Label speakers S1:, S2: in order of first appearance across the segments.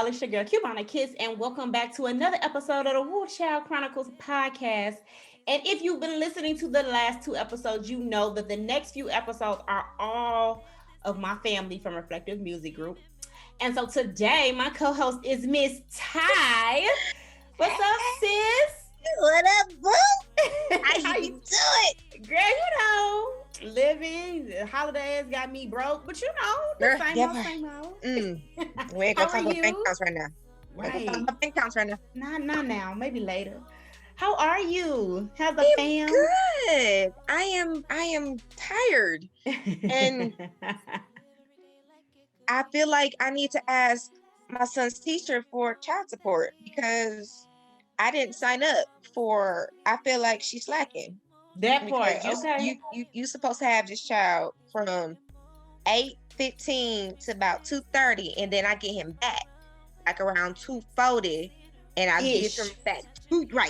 S1: y'all. It's your girl, Cubana Kiss, and welcome back to another episode of the Whew Chile Chronicles Podcast. And if you've been listening to the last two episodes, you know that the next few episodes are all of my family from Reflective Music Group. And so today, my co-host is Miss Ty. What's up, sis?
S2: What up, boo? How you doing?
S1: Girl, you know, living. The holidays got me broke, but you know, the same old.
S2: We ain't gonna talk about bank accounts right now.
S1: Right.
S2: Talk about bank accounts right now.
S1: Not now. Maybe later. How are you? How's the fam?
S2: Good. I am tired, and I feel like I need to ask my son's teacher for child support because I didn't sign up for. I feel like she's slacking.
S1: That part. Okay.
S2: You supposed to have this child from 8:15 to about 2:30, and then I get him back like around 2:40, and I get him back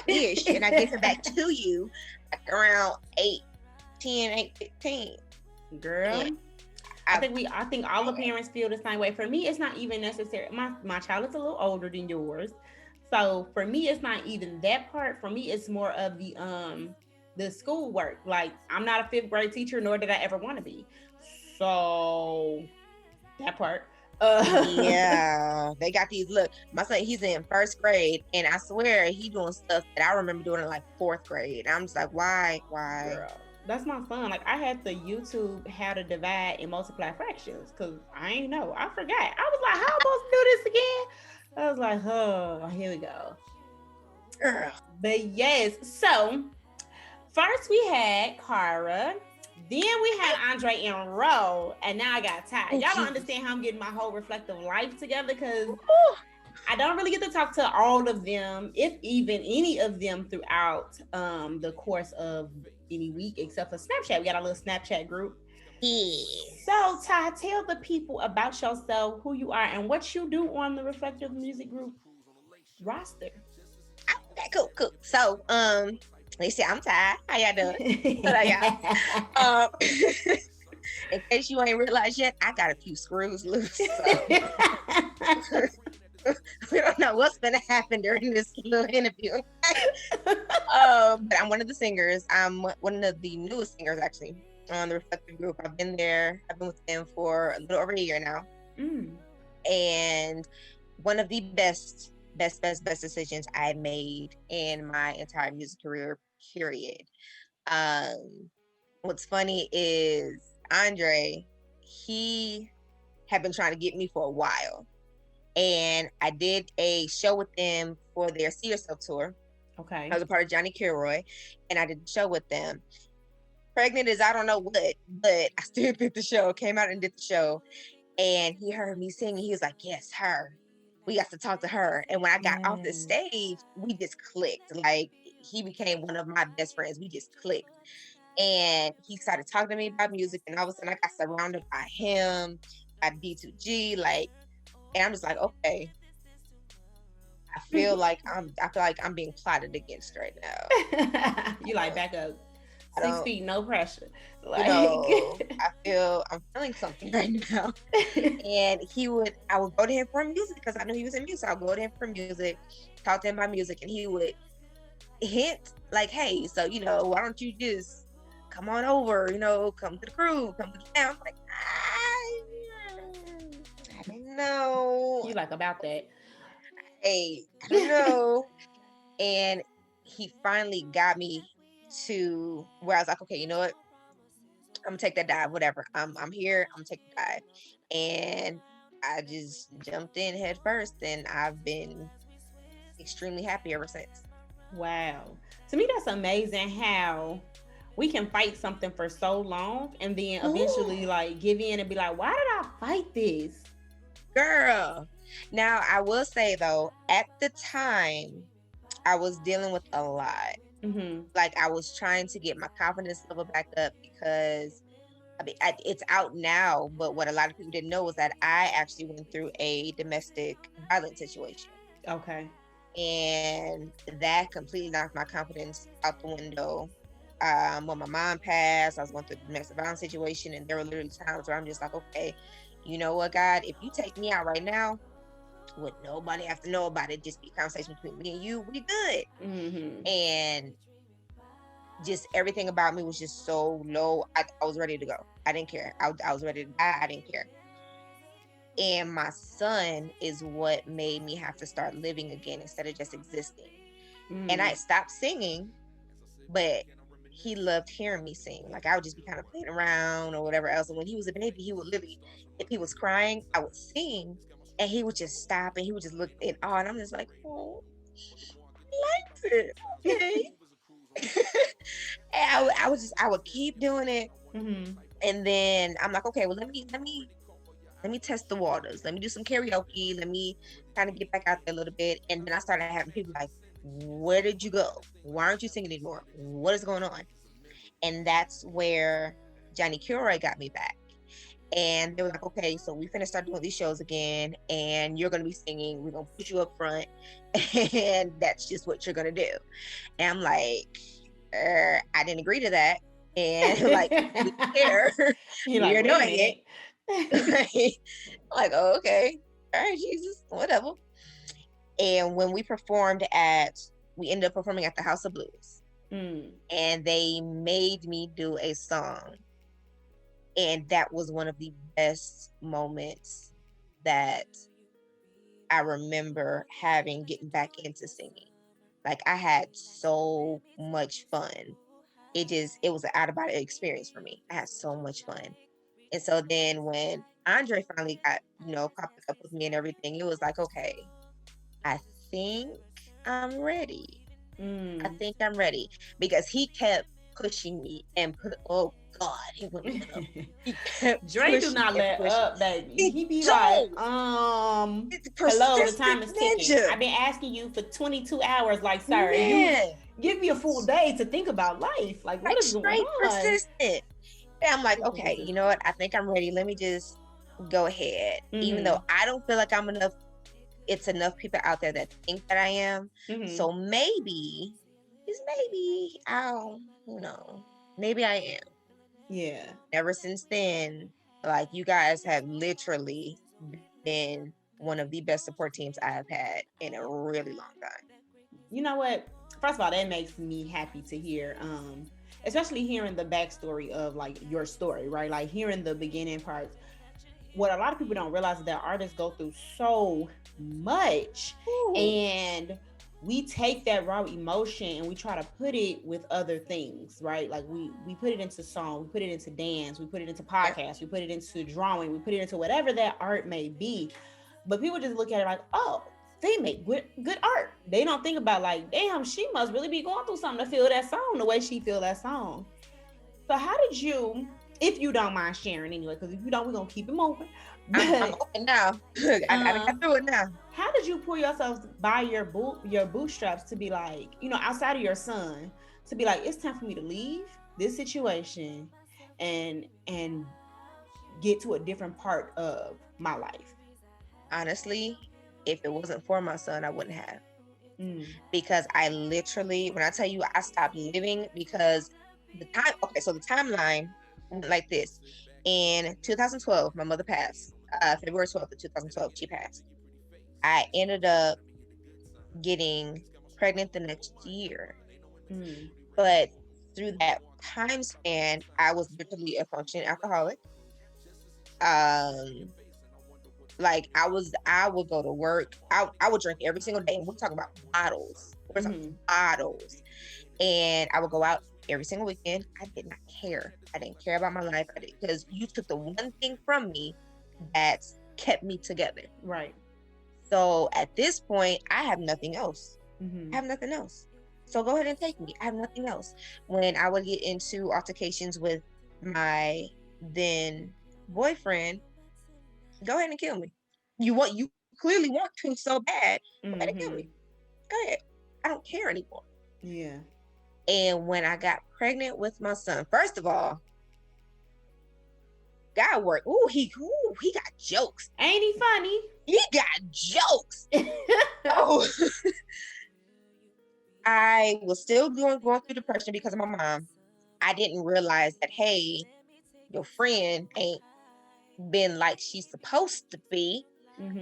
S2: ish, and I get him back to you like around 8:10, 8:15.
S1: Girl. And I think all the parents feel the same way. For me, it's not even necessary. My child is a little older than yours. So for me, it's not even that part. For me, it's more of the school work. Like, I'm not a fifth grade teacher, nor did I ever want to be. So that part.
S2: Yeah, they got these. Look, my son, he's in first grade, and I swear he doing stuff that I remember doing in like fourth grade. I'm just like, why?
S1: Girl, that's my son. Like, I had to YouTube how to divide and multiply fractions because I ain't know. I forgot. I was like, how am I supposed to do this again? I was like, oh, here we go.
S2: Girl.
S1: But yes, so first we had Cara, then we had Andre and Ro, and now I got Ty. Y'all don't understand how I'm getting my whole reflective life together because I don't really get to talk to all of them, if even any of them, throughout the course of any week, except for Snapchat. We got a little Snapchat group.
S2: Yeah.
S1: So, Ty, tell the people about yourself, who you are, and what you do on the Reflective Music Group roster.
S2: Okay, cool. So, let's see, I'm Ty. How y'all doing? What y'all? In case you ain't realized yet, I got a few screws loose. So. We don't know what's gonna happen during this little interview. But I'm one of the singers. I'm one of the newest singers, actually, on the Reflective Group. I've been with them for a little over a year now. And one of the best decisions I made in my entire music career, period. What's funny is Andre, he had been trying to get me for a while. And I did a show with them for their See Yourself tour.
S1: Okay.
S2: I was a part of Johnny Kilroy, and I did the show with them. Pregnant as I don't know what, but I still did the show, came out and did the show. And he heard me singing. He was like, yes, her. We got to talk to her. And when I got off the stage, we just clicked. Like, he became one of my best friends. We just clicked. And he started talking to me about music. And all of a sudden, I got surrounded by him, by D2G, like, and I'm just like, okay. I feel like I'm being plotted against right now.
S1: You like, back up. 6 feet, no pressure. Like,
S2: I'm feeling something right now. And I would go to him for music because I knew he was in music. I'll go to him for music, talk to him about music, and he would hint like, hey, so, why don't you just come on over, come to the crew, come to the town. I'm like, I don't know.
S1: You like about that?
S2: Hey, I don't know. And he finally got me to where I was like, okay, you know what? I'm gonna take that dive, whatever. I'm here, I'm gonna take the dive. And I just jumped in head first, and I've been extremely happy ever since.
S1: Wow. To me, that's amazing how we can fight something for so long and then eventually like give in and be like, why did I fight this?
S2: Girl. Now, I will say though, at the time, I was dealing with a lot. Like, I was trying to get my confidence level back up because it's out now, but what a lot of people didn't know was that I actually went through a domestic violence situation.
S1: Okay.
S2: And that completely knocked my confidence out the window. When my mom passed, I was going through a domestic violence situation, and there were literally times where I'm just like, okay, you know what, God, if you take me out right now, With nobody have to know about it. Just be a conversation between me and you. We good.
S1: Mm-hmm.
S2: And just everything about me was just so low. I was ready to go. I didn't care. I was ready to die. I didn't care. And my son is what made me have to start living again instead of just existing. And I stopped singing, but he loved hearing me sing. Like I would just be kind of playing around or whatever else. And when he was a baby, he would literally, if he was crying, I would sing and he would just stop and he would just look in awe. And I'm just like, oh, he likes it. Okay. And I would keep doing it.
S1: Mm-hmm.
S2: And then I'm like, okay, well, let me test the waters. Let me do some karaoke. Let me kind of get back out there a little bit. And then I started having people like, where did you go? Why aren't you singing anymore? What is going on? And that's where Johnny Kilroy got me back. And they were like, okay, so we finna start doing these shows again, and you're gonna be singing. We're gonna put you up front, and that's just what you're gonna do. And I'm like, I didn't agree to that. And like, we don't care. You're doing it. Like, oh, okay. All right, Jesus, whatever. And when we ended up performing at the House of Blues. And they made me do a song. And that was one of the best moments that I remember getting back into singing. Like I had so much fun. It was an out of body experience for me. I had so much fun. And so then when Andre finally got, popped up with me and everything, it was like, okay, I think I'm ready. I think I'm ready. Because he kept pushing me and oh God, he wouldn't let up.
S1: Dre do not let up, baby. He be like, hello, the time is ticking. I've been asking you for 22 hours, like, sir, you give me a full day to think about life. Like, what is going on?
S2: Persistent. And I'm like, okay, you know what? I think I'm ready. Let me just go ahead. Even though I don't feel like I'm enough, it's enough people out there that think that I am. So maybe maybe I am.
S1: Yeah.
S2: Ever since then, like you guys have literally been one of the best support teams I have had in a really long time.
S1: You know what? First of all, that makes me happy to hear. Especially hearing the backstory of like your story, right? Like hearing the beginning parts. What a lot of people don't realize is that artists go through so much. Ooh. And we take that raw emotion and we try to put it with other things, right? Like we put it into song, we put it into dance, we put it into podcasts, we put it into drawing, we put it into whatever that art may be. But people just look at it like, oh, they make good art. They don't think about like, damn, she must really be going through something to feel that song the way she feel that song. So how did you, if you don't mind sharing anyway, because if you don't, we're going to keep it moving.
S2: I'm open now. I got through it now.
S1: How did you pull yourself by your bootstraps to be like, outside of your son, to be like, it's time for me to leave this situation and get to a different part of my life?
S2: Honestly, if it wasn't for my son, I wouldn't have. Because I literally, when I tell you I stopped living, because the timeline went like this. In 2012, my mother passed. February 12th of 2012, she passed. I ended up getting pregnant the next year. But through that time span, I was literally a functioning alcoholic. Like I would go to work. I would drink every single day. And we're talking about bottles. We're talking bottles. And I would go out every single weekend. I did not care. I didn't care about my life. Because you took the one thing from me that kept me together.
S1: Right.
S2: So at this point, I have nothing else. I have nothing else. So go ahead and take me. I have nothing else. When I would get into altercations with my then boyfriend, go ahead and kill me. You clearly want to so bad. Go ahead and kill me. Go ahead. I don't care anymore.
S1: Yeah.
S2: And when I got pregnant with my son, first of all, God worked. He got jokes.
S1: Ain't he funny?
S2: He got jokes. Oh. I was still going through depression because of my mom. I didn't realize that, hey, your friend ain't been like she's supposed to be.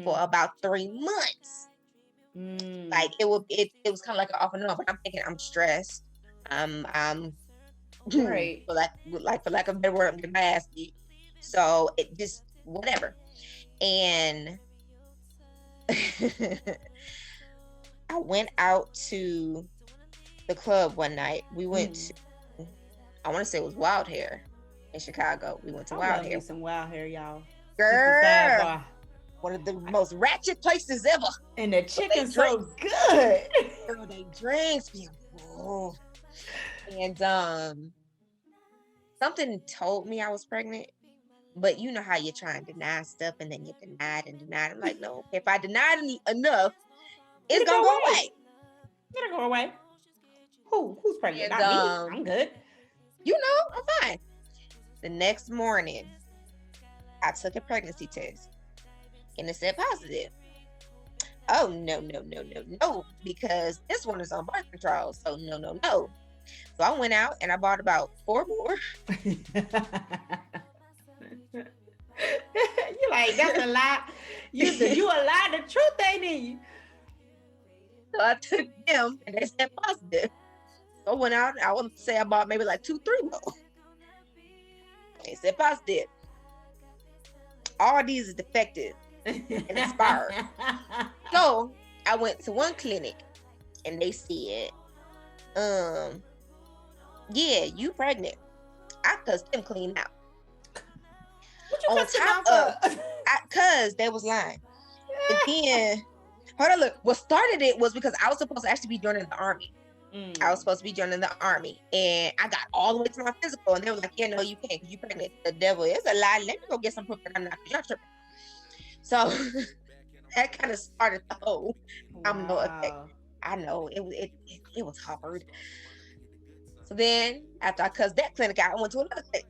S2: for about 3 months. Like it was kind of like an off and on, but I'm thinking I'm stressed. I'm
S1: right.
S2: for lack of a better word, I'm getting my ass beat. So it just whatever. And I went out to the club one night. We went to, I want to say it was Wild Hair in Chicago. We went to Wild Hair.
S1: Some Wild Hair, y'all.
S2: Girl, one of the most ratchet places ever.
S1: And the chicken's so good.
S2: Girl, they drinks. Oh. And something told me I was pregnant, but you know how you try and deny stuff and then you deny it and deny it. I'm like, no, if I deny it enough, it's gonna go away.
S1: It'll go away. Who's pregnant? And, not me. I'm good.
S2: You know, I'm fine. The next morning, I took a pregnancy test and it said positive. Oh, no, because this one is on birth control. So no. So I went out and I bought about 4 more.
S1: You're like, that's a lie. You a lie. The truth ain't in you.
S2: So I took them and they said positive. So I went out, I want to say I bought maybe like 2-3 more. They said positive. All these is defective and expired. So I went to one clinic and they said, yeah, you pregnant. I cussed them clean out.
S1: What you cussed them out for?
S2: Cause they was lying. And then, hold on, look, what started it was because I was supposed to actually be joining the army. I was supposed to be joining the army, and I got all the way to my physical, and they were like, yeah, no, you can't, because you're pregnant. The devil is a lie. Let me go get some proof that I'm not, because you're tripping. So that kind of started the whole domino effect. I know, it was hard. So then, after I cussed that clinic out, I went to another clinic.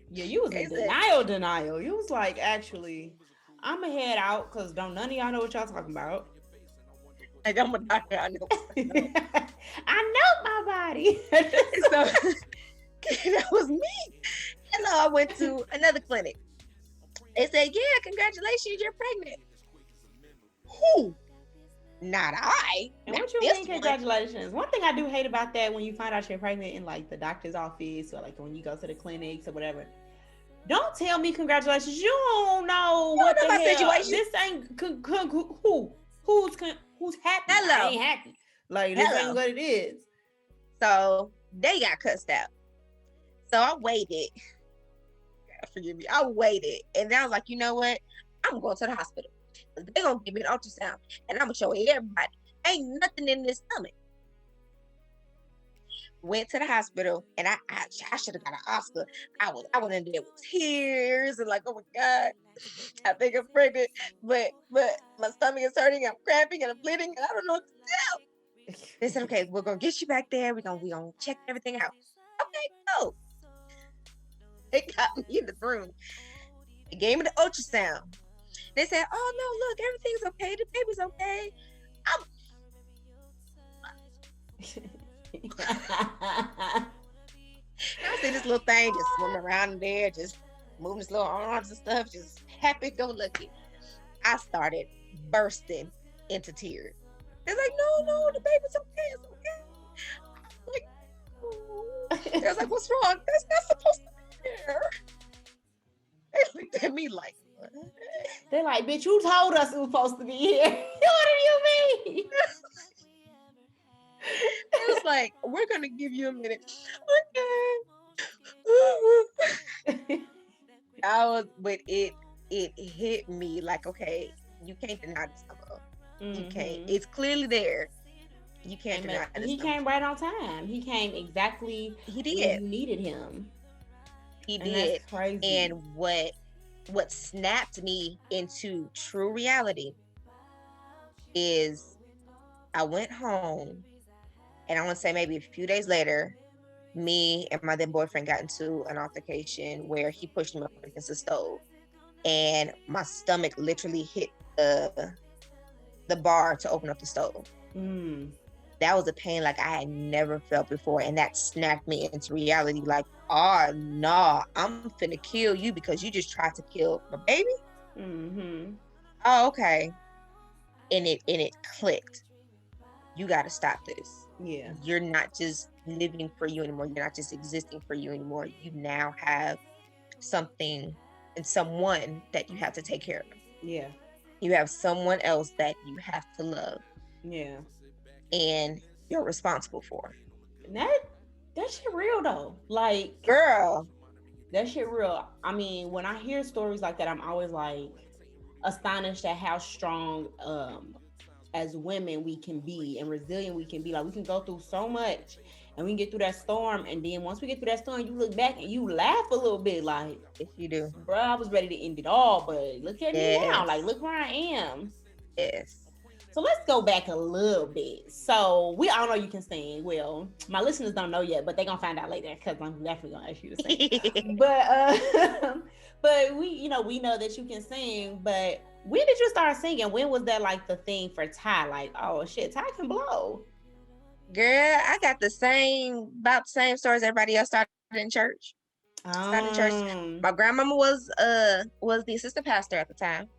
S1: Yeah, you was in denial. You was like, actually, I'm going to head out, because don't none of y'all know what y'all talking about.
S2: Like, I'm a doctor. I know.
S1: I know my body.
S2: So that was me. And I went to another clinic. They said, yeah, congratulations, you're pregnant. Who? Not I.
S1: And what you mean, congratulations? One thing I do hate about that, when you find out you're pregnant in like the doctor's office or like when you go to the clinics or whatever, don't tell me congratulations. You don't know what the hell. Situation. This ain't who's happy.
S2: Hello.
S1: I ain't happy. Like, this ain't what it is.
S2: So they got cussed out. So I waited. God forgive me. I waited. And then I was like, you know what? I'm going to the hospital. They're going to give me an ultrasound. And I'm going to show everybody. Ain't nothing in this stomach. Went to the hospital. And I should have got an Oscar. I went in there with tears. And like, oh my God. I think I'm pregnant. But my stomach is hurting. I'm cramping and I'm bleeding. And I don't know what to do. They said, okay, we're going to get you back there. We're going to check everything out. Okay, go. They got me in the room. They gave me the ultrasound. They said, oh, no, look, everything's okay. The baby's okay. I see this little thing just swimming around in there, just moving his little arms and stuff, just happy-go-lucky. I started bursting into tears. They're like, no, the baby's okay. It's okay. Like, they was like, what's wrong? That's not supposed to be there. They looked at me like, what?
S1: They're like, bitch, you told us it was supposed to be here. What do you mean?
S2: It was like, we're going to give you a minute. Okay. But it hit me like, okay, you can't deny this number. You can't. It's clearly there. You can't deny this.
S1: He came right on time. He came exactly when you needed him.
S2: He did. That's crazy. And what snapped me into true reality is I went home, and I want to say maybe a few days later, me and my then boyfriend got into an altercation where he pushed me up against the stove, and my stomach literally hit the bar to open up the stove. That was a pain like I had never felt before, and that snapped me into reality. Like, oh no, I'm finna kill you because you just tried to kill my baby. oh, okay. And it clicked. You got to stop this.
S1: Yeah.
S2: You're not just living for you anymore. You're not just existing for you anymore. You now have something and someone that you have to take care of.
S1: Yeah.
S2: You have someone else that you have to love.
S1: Yeah.
S2: And you're responsible for.
S1: That shit real though. Like,
S2: girl,
S1: that shit real. I mean, when I hear stories like that, I'm always like astonished at how strong as women we can be and resilient we can be. Like, we can go through so much and we can get through that storm, and then once we get through that storm, you look back and you laugh a little bit like,
S2: if you do,
S1: bro, I was ready to end it all, but look at me now. Like, look where I am.
S2: Yes.
S1: So let's go back a little bit. So we all know you can sing. Well, my listeners don't know yet, but they're gonna find out later because I'm definitely gonna ask you to sing. But we know that you can sing. But when did you start singing? When was that like the thing for Ty? Like, oh shit, Ty can blow.
S2: Girl, I got about the same stories everybody else started in church. Started in church. My grandmama was the assistant pastor at the time,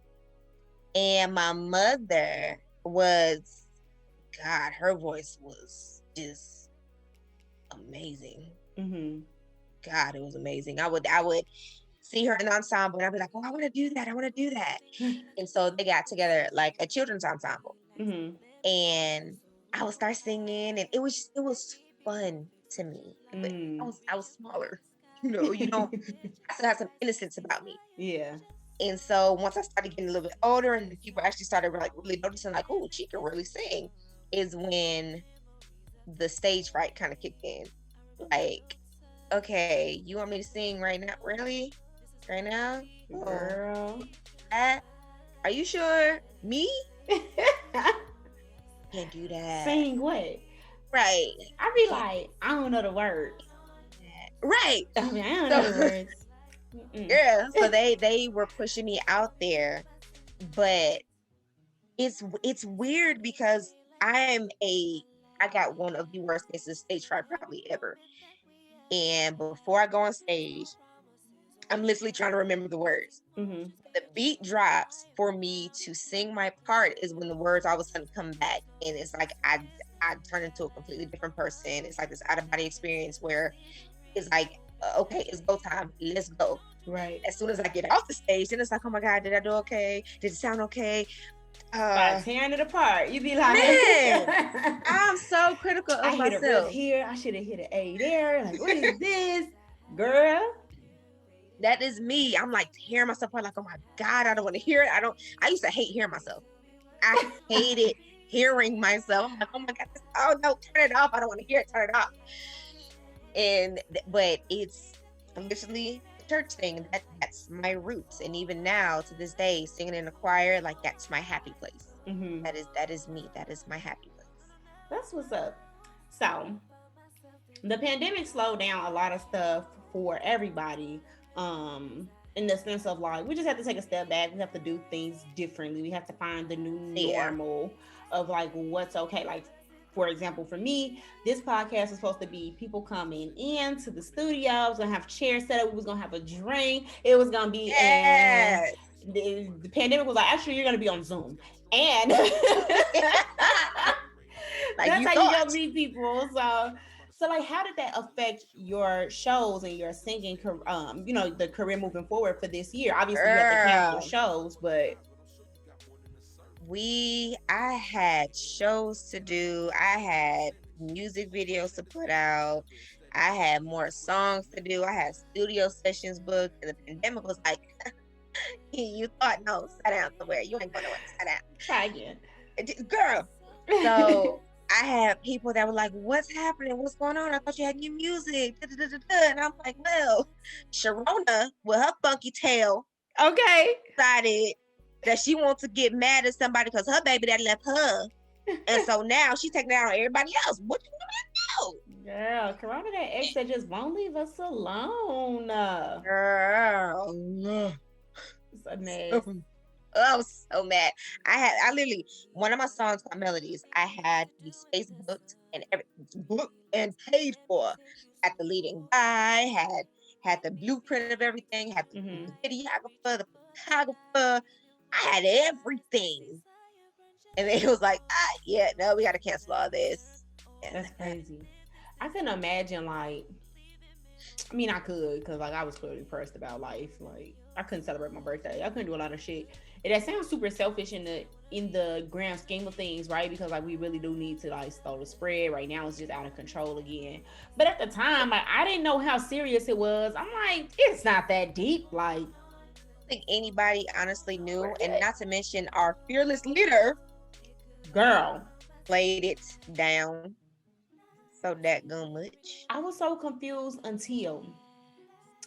S2: and my mother was, God, her voice was just amazing.
S1: Mm-hmm.
S2: God, it was amazing. I would see her in the ensemble and I'd be like, oh, I want to do that. And so they got together like a children's ensemble.
S1: Mm-hmm.
S2: And I would start singing, and it was fun to me. But I was smaller, you don't I still had some innocence about me.
S1: Yeah.
S2: And so once I started getting a little bit older and people actually started like really noticing like, oh, she can really sing, is when the stage fright kind of kicked in. Like, okay, you want me to sing right now? Really? Right now?
S1: Girl.
S2: Are you sure? Me? Can't do that.
S1: Sing what?
S2: Right.
S1: I be like, I don't know the words.
S2: Right.
S1: I mean, I don't know the words.
S2: Yeah, so they were pushing me out there, but it's weird because I got one of the worst cases of stage fright probably ever. And before I go on stage, I'm literally trying to remember the words.
S1: Mm-hmm.
S2: The beat drops for me to sing my part is when the words all of a sudden come back, and it's like I turn into a completely different person. It's like this out of body experience where it's like, okay, it's go time. Let's go.
S1: Right.
S2: As soon as I get off the stage, then it's like, oh my God, did I do okay? Did it sound okay?
S1: By tearing it apart, you be like,
S2: man, I'm so critical of myself.
S1: I hit a riff here. I should have hit an A there. Like, what is this, girl?
S2: That is me. I'm like hearing myself. I'm like, oh my God, I don't want to hear it. I used to hate hearing myself. I hated hearing myself. I'm like, oh my God, oh no, turn it off. I don't want to hear it. Turn it off. But it's literally the church thing. That's my roots. And even now, to this day, singing in a choir, like that's my happy place.
S1: Mm-hmm.
S2: That is me. That is my happy place.
S1: That's what's up. So, the pandemic slowed down a lot of stuff for everybody. In the sense of like, we just have to take a step back. We have to do things differently. We have to find the new normal of like what's okay. Like, for example, for me, this podcast is supposed to be people coming in to the studio. I was gonna have chairs set up. We was gonna have a drink. It was gonna be the pandemic was like, actually, you're gonna be on Zoom, and like that's how you gonna meet people. So like, how did that affect your shows and your singing, the career moving forward for this year? Obviously, you have to cancel shows, but
S2: I had shows to do. I had music videos to put out. I had more songs to do. I had studio sessions booked, and the pandemic was like, you thought, no, sit down somewhere. You ain't going nowhere. Sit down.
S1: Try again,
S2: girl. So I had people that were like, what's happening? What's going on? I thought you had new music. And I'm like, well, Sharona with her funky tail, decided that she wants to get mad at somebody because her baby that left her. And so now she's taking it out on everybody else. What you gonna do?
S1: Girl, Corona, that ex that just won't leave us alone.
S2: Girl.
S1: It's a mess.
S2: I was so mad. I literally, one of my songs called Melodies, I had the space booked and paid for. Had the leading guy, had the blueprint of everything, had the videographer, the photographer. I had everything. And then it was like, yeah, no, we got to cancel all this.
S1: That's crazy. I couldn't imagine, like, I mean, I could, because, like, I was clearly depressed about life. Like, I couldn't celebrate my birthday. I couldn't do a lot of shit. And that sounds super selfish in the grand scheme of things, right? Because, like, we really do need to, like, slow the spread. Right now, it's just out of control again. But at the time, like, I didn't know how serious it was. I'm like, it's not that deep. Like,
S2: I think anybody honestly knew. And not to mention our fearless leader,
S1: girl,
S2: laid it down so that much.
S1: I was so confused until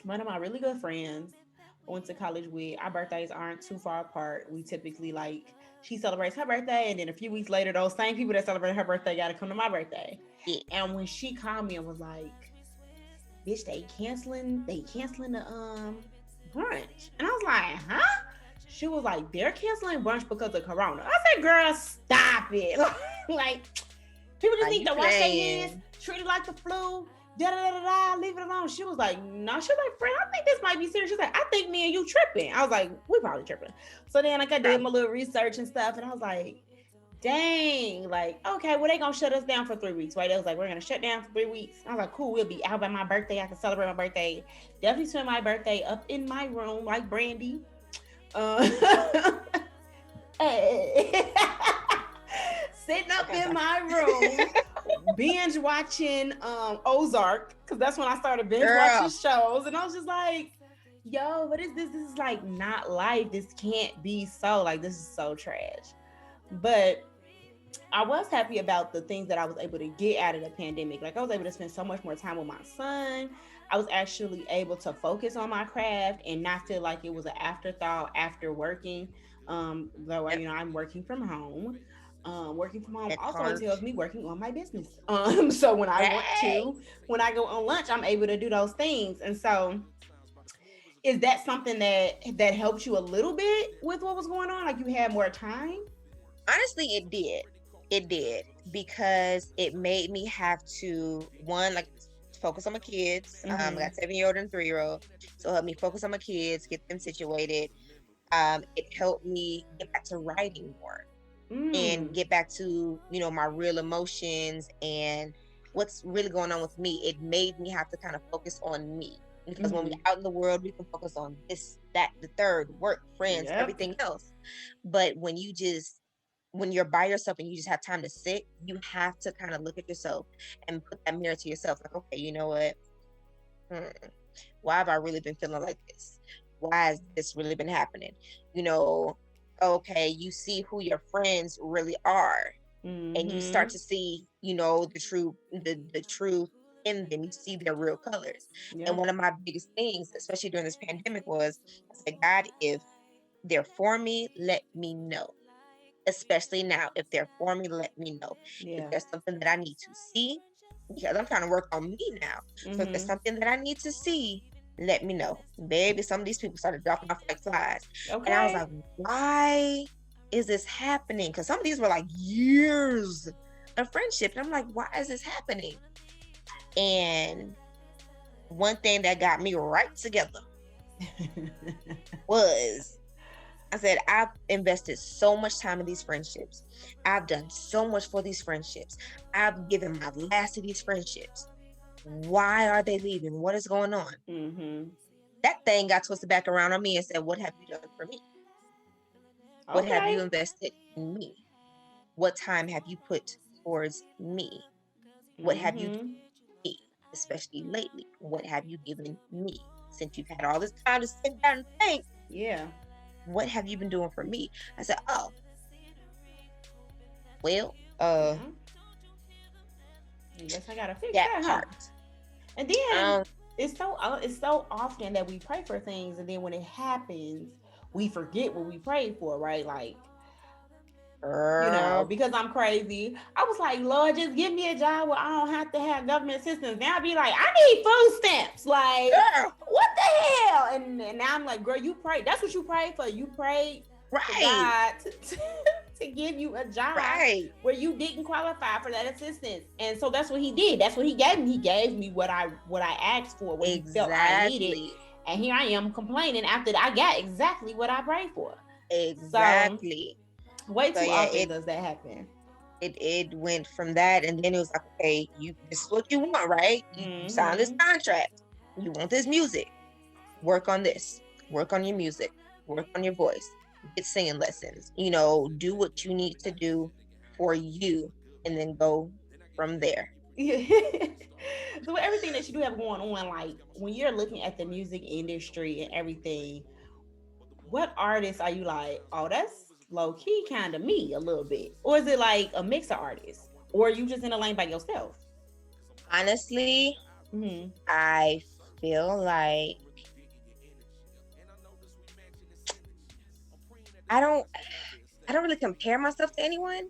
S1: one of my really good friends I went to college with, our birthdays aren't too far apart. We typically, like, she celebrates her birthday, and then a few weeks later, those same people that celebrate her birthday got to come to my birthday. Yeah. And when she called me and was like, bitch, they canceling the brunch. And I was like, huh? She was like, they're canceling brunch because of Corona. I said, girl, stop it. Like, people just need to wash their hands, treat it like the flu, leave it alone. She was like, no. She was like, friend, I think this might be serious. She's like, I think me and you tripping. I was like, we probably tripping. So then, like, I did my little research and stuff, and I was like, dang, like, okay, well, they gonna shut us down for 3 weeks, right? They was like, we're gonna shut down for 3 weeks. I was like, cool, we'll be out by my birthday. I can celebrate my birthday. Definitely spend my birthday up in my room like Brandy. Sitting up in my room, binge watching Ozark, because that's when I started binge watching shows, and I was just like, yo, what is this? This is like not life. This can't be so. Like, this is so trash. But I was happy about the things that I was able to get out of the pandemic. Like, I was able to spend so much more time with my son. I was actually able to focus on my craft and not feel like it was an afterthought after working. Though, you know, I'm working from home. Working from home also entails me working on my business. So when I go on lunch, I'm able to do those things. And so, is that something that helped you a little bit with what was going on? Like, you had more time?
S2: Honestly, it did. It did, because it made me have to, one, like, focus on my kids. I got 7-year-old and 3-year-old. So it helped me focus on my kids, get them situated. It helped me get back to writing more and get back to, you know, my real emotions and what's really going on with me. It made me have to kind of focus on me, because when we're out in the world, we can focus on this, that, the third, work, friends, everything else. But when you're by yourself and you just have time to sit, you have to kind of look at yourself and put that mirror to yourself. Like, okay, you know what? Why have I really been feeling like this? Why has this really been happening? You know, okay, you see who your friends really are, and you start to see, you know, the truth in them. You see their real colors. And one of my biggest things, especially during this pandemic, was I said, God, if they're for me, let me know. Especially now, if they're for me, let me know. If there's something that I need to see, because I'm trying to work on me now. So if there's something that I need to see, let me know. Baby, some of these people started dropping off like flies. And I was like, why is this happening? Because some of these were like years of friendship. And I'm like, why is this happening? And one thing that got me right together was, I said, I've invested so much time in these friendships. I've done so much for these friendships. I've given my last to these friendships. Why are they leaving? What is going on? That thing got twisted back around on me and said, what have you done for me? What have you invested in me? What time have you put towards me? What have you given me, especially lately? What have you given me since you've had all this time to sit down and think? What have you been doing for me? I said, oh, well,
S1: I guess I gotta fix that part. And then it's so often that we pray for things, and then when it happens, we forget what we prayed for, right? Like, you know, because I'm crazy, I was like, Lord, just give me a job where I don't have to have government assistance. Now I'd be like, I need food stamps. Like, what the hell? And now I'm like, girl, you prayed. That's what you prayed for. You prayed for God to give you a job where you didn't qualify for that assistance. And so that's what he did. That's what he gave me. He gave me what I asked for, what he felt I needed. And here I am complaining after I got exactly what I prayed for.
S2: Exactly.
S1: So, way too
S2: yeah,
S1: often does that happen.
S2: It went from that, and then it was like, okay, this is what you want, right? You sign this contract. You want this music. Work on this. Work on your music. Work on your voice. Get singing lessons. Do what you need to do for you, and then go from there.
S1: So everything that you do have going on, like when you're looking at the music industry and everything, what artists are you like, oh, that's low key kind of me a little bit? Or is it like a mix of artists? Or are you just in a lane by yourself?
S2: Honestly, I feel like I don't really compare myself to anyone.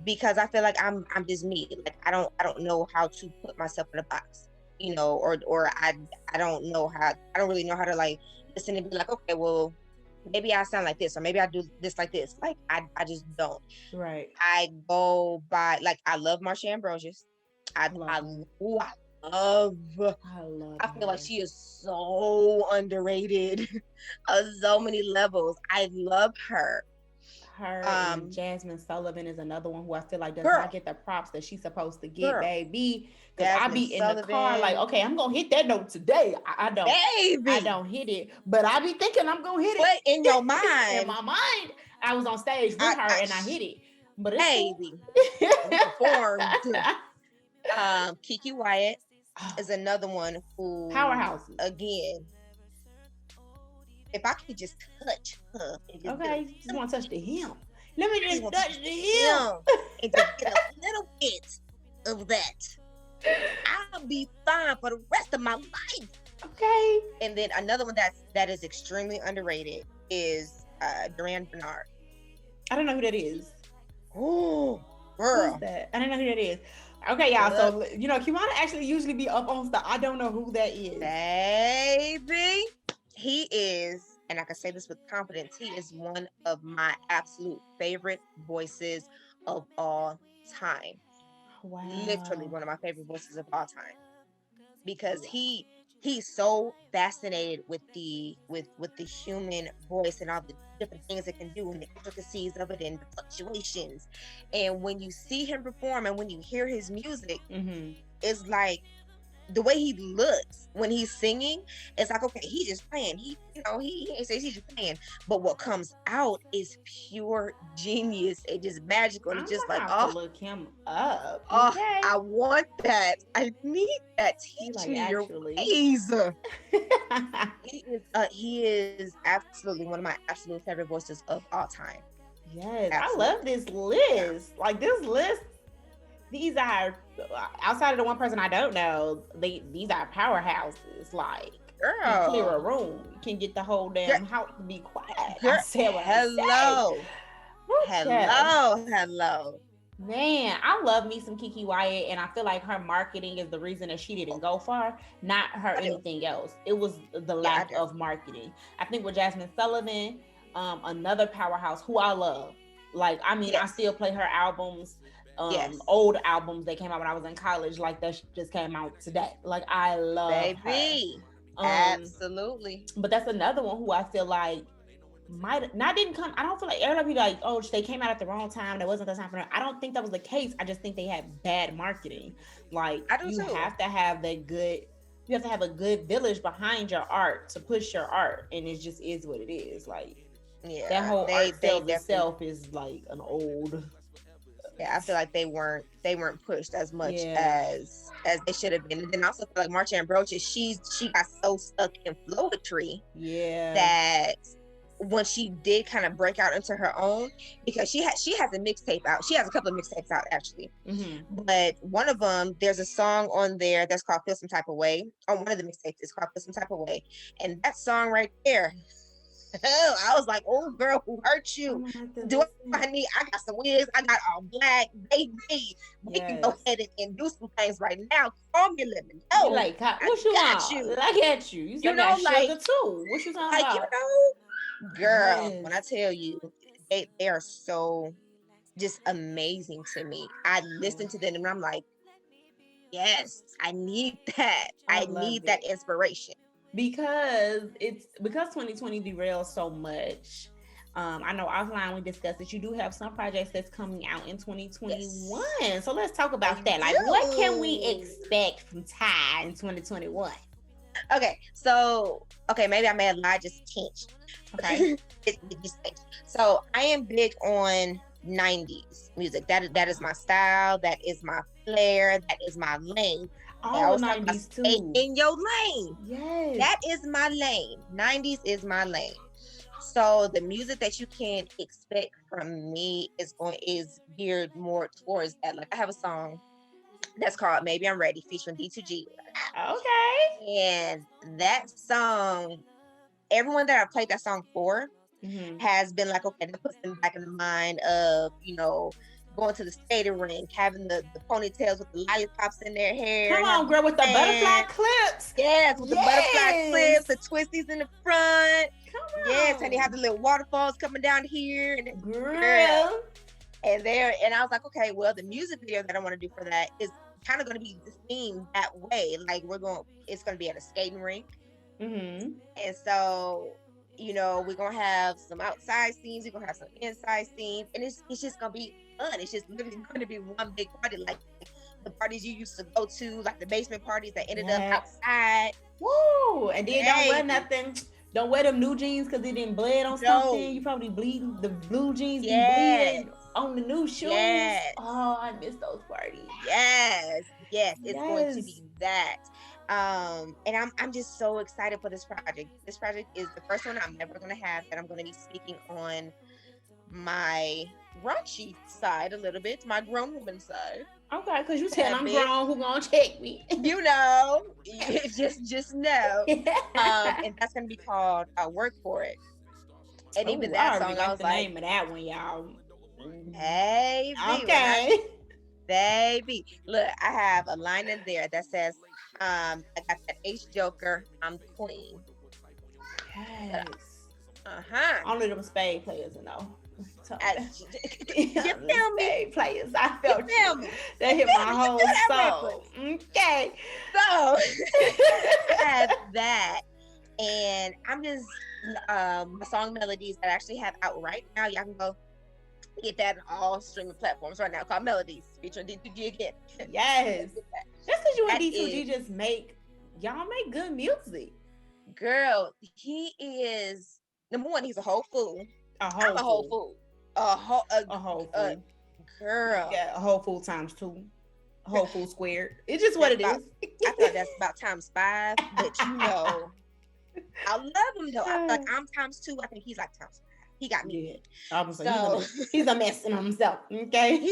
S2: Because I feel like I'm just me. Like I don't know how to put myself in a box, or I don't know how. I don't really know how to like listen and be like, okay, well, maybe I sound like this, or maybe I do this like this. Like I just don't.
S1: Right.
S2: I go by, like, I love Marsha Ambrosius. I feel like she is so underrated on so many levels. I love her.
S1: Her and Jasmine Sullivan is another one who I feel like does not get the props that she's supposed to get, baby. Because I be in the car like, okay, I'm gonna hit that note today. I don't hit it, but I be thinking I'm gonna hit it.
S2: But in your mind,
S1: in my mind, I was on stage with her and I hit it. But it's
S2: baby, performed. Kiki Wyatt is another one who
S1: powerhouses
S2: again. If I could just touch her,
S1: okay, just want to touch the hem. Let me just touch the hem
S2: and just get a little bit of that. I'll be fine for the rest of my life.
S1: Okay.
S2: And then another one that is extremely underrated is Duran Bernard.
S1: I don't know who that is.
S2: Oh, girl,
S1: who's that? I don't know who that is. Okay, y'all. So Cubana actually usually be up on stuff. I don't know who that is.
S2: Baby. He is, and I can say this with confidence, he is one of my absolute favorite voices of all time.
S1: Wow.
S2: Literally one of my favorite voices of all time. Because he's so fascinated with the human voice and all the different things it can do and the intricacies of it and the fluctuations. And when you see him perform and when you hear his music, it's like the way he looks when he's singing, it's like, okay, he's just playing. He ain't say he's just playing, but what comes out is pure genius. It's just magical. And it's just like,
S1: to look him up.
S2: Okay. I want that. I need that. Teach me your ways. He is absolutely one of my absolute favorite voices of all time.
S1: Yes, absolutely. I love this list. Like this list. These are, outside of the one person I don't know, these are powerhouses. Like,
S2: girl,
S1: you can clear a room. You can get the whole damn house to be quiet.
S2: Girl,
S1: I said what
S2: hello.
S1: I said.
S2: Hello.
S1: Man, I love me some Kiki Wyatt, and I feel like her marketing is the reason that she didn't go far, not her anything else. It was the lack of marketing. I think with Jasmine Sullivan, another powerhouse who I love. Like, I mean, I still play her albums. Old albums that came out when I was in college, like that just came out today. Like I love
S2: baby her. Absolutely.
S1: But that's another one who I feel like didn't come. I don't feel like everybody like, oh, they came out at the wrong time. That wasn't the time for them. I don't think that was the case. I just think they had bad marketing. Like you have to have that good. You have to have a good village behind your art to push your art, and it just is what it is. Like that whole art sales itself is like an old.
S2: Yeah, I feel like they weren't pushed as much as they should have been. And then I also feel like Marsha Ambrosius, she got so stuck in poetry that when she did kind of break out into her own, because she has a mixtape out. She has a couple of mixtapes out actually. But one of them, there's a song on there that's called Feel Some Type of Way. On one of the mixtapes, it's called Feel Some Type of Way. And that song right there, I was like, oh girl, who hurt you? I got some wigs, I got all black, baby. We can go ahead and do some things right now. Call me, let me know.
S1: Like, what you want? I got you. You know, like sugar too. What you talking about?
S2: Girl, when I tell you, they are so just amazing to me. I listen to them and I'm like, yes, I need that. I need that inspiration.
S1: because 2020 derailed so much. I know offline we discussed that you do have some projects that's coming out in 2021. Yes. So let's talk about that. Like, what can we expect from Ty in 2021?
S2: Okay, so maybe I may have lied just a tinge. Okay. So I am big on 90s music. That is my style, that is my flair, that is my lane.
S1: All the 90s too.
S2: Stay in your lane.
S1: Yes.
S2: That is my lane. 90s is my lane. So the music that you can expect from me is geared more towards that. Like, I have a song that's called Maybe I'm Ready featuring D2G.
S1: Okay.
S2: And that song, everyone that I played that song for has been like, okay, that puts them back in the mind of, going to the skating rink, having the ponytails with the lollipops in their hair.
S1: Come on, girl, with the butterfly clips.
S2: Yes, with the butterfly clips, the twisties in the front.
S1: Come on.
S2: Yes, and they have the little waterfalls coming down here. And
S1: girl.
S2: And I was like, okay, well, the music video that I want to do for that is kind of going to be themed that way. Like, it's going to be at a skating rink.
S1: Mm-hmm.
S2: And so, we're going to have some outside scenes. We're going to have some inside scenes. And it's just going to be fun. It's just literally going to be one big party, like the parties you used to go to, like the basement parties that ended up outside.
S1: Woo! And then don't wear nothing. Don't wear them new jeans because it didn't bleed on something. You probably bleeding. The blue jeans be bleeding on the new shoes.
S2: Yes.
S1: Oh, I miss those parties.
S2: Yes. It's going to be that. And I'm just so excited for this project. This project is the first one I'm never going to have that I'm going to be speaking on my raunchy side a little bit, my grown woman side.
S1: Okay, because you said I'm grown, who gonna check me?
S2: Just know. And that's gonna be called Work For It. And even that song, I was
S1: the name of that one, y'all.
S2: Hey,
S1: okay.
S2: Baby, look, I have a line in there that says, I got that H Joker, I'm the queen.
S1: Yes. Only them spade players,
S2: You feel me?
S1: Players, I felt you. That hit my whole soul. Okay.
S2: So I have that, and I'm just the song Melodies that I actually have out right now. Y'all can go get that on all streaming platforms right now, called Melodies, featuring D2G again.
S1: Yes. Just because you and D2G just y'all make good music.
S2: Girl, he is, number one, he's a whole fool. I'm a whole fool. A whole fool. Girl.
S1: Yeah, a whole fool times 2. A whole fool squared. It's just what it is.
S2: I thought that's about times 5, but I love him though. I feel like I'm times 2. I think he's like times 5. He got me.
S1: Yeah. He's a mess in himself. Okay.
S2: He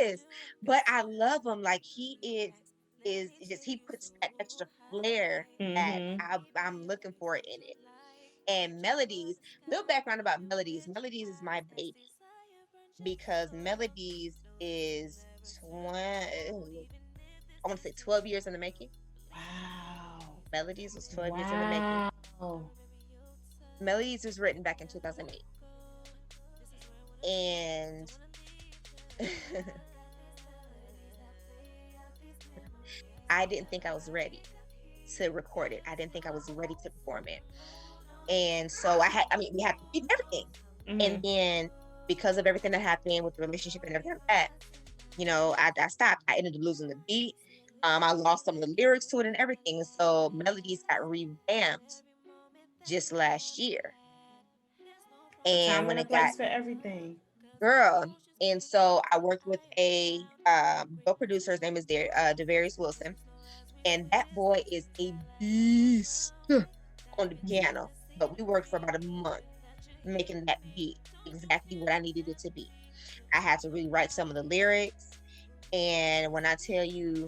S2: is. But I love him. Like, he is just, he puts that extra flair that I'm looking for in it. And Melodies, little background about Melodies. Melodies is my baby because Melodies is 12 years in the making.
S1: Wow.
S2: Melodies was 12 years in the making. Melodies was written back in 2008. And I didn't think I was ready to record it. I didn't think I was ready to perform it. And so we had to beat everything. And then because of everything that happened with the relationship and everything like that, I stopped. I ended up losing the beat. I lost some of the lyrics to it and everything. So Melodies got revamped just last year. And when it got
S1: for everything,
S2: girl. And so I worked with a producer. His name is Devarius Wilson. And that boy is a beast on the piano. But we worked for about a month making that beat exactly what I needed it to be. I had to rewrite some of the lyrics. And when I tell you,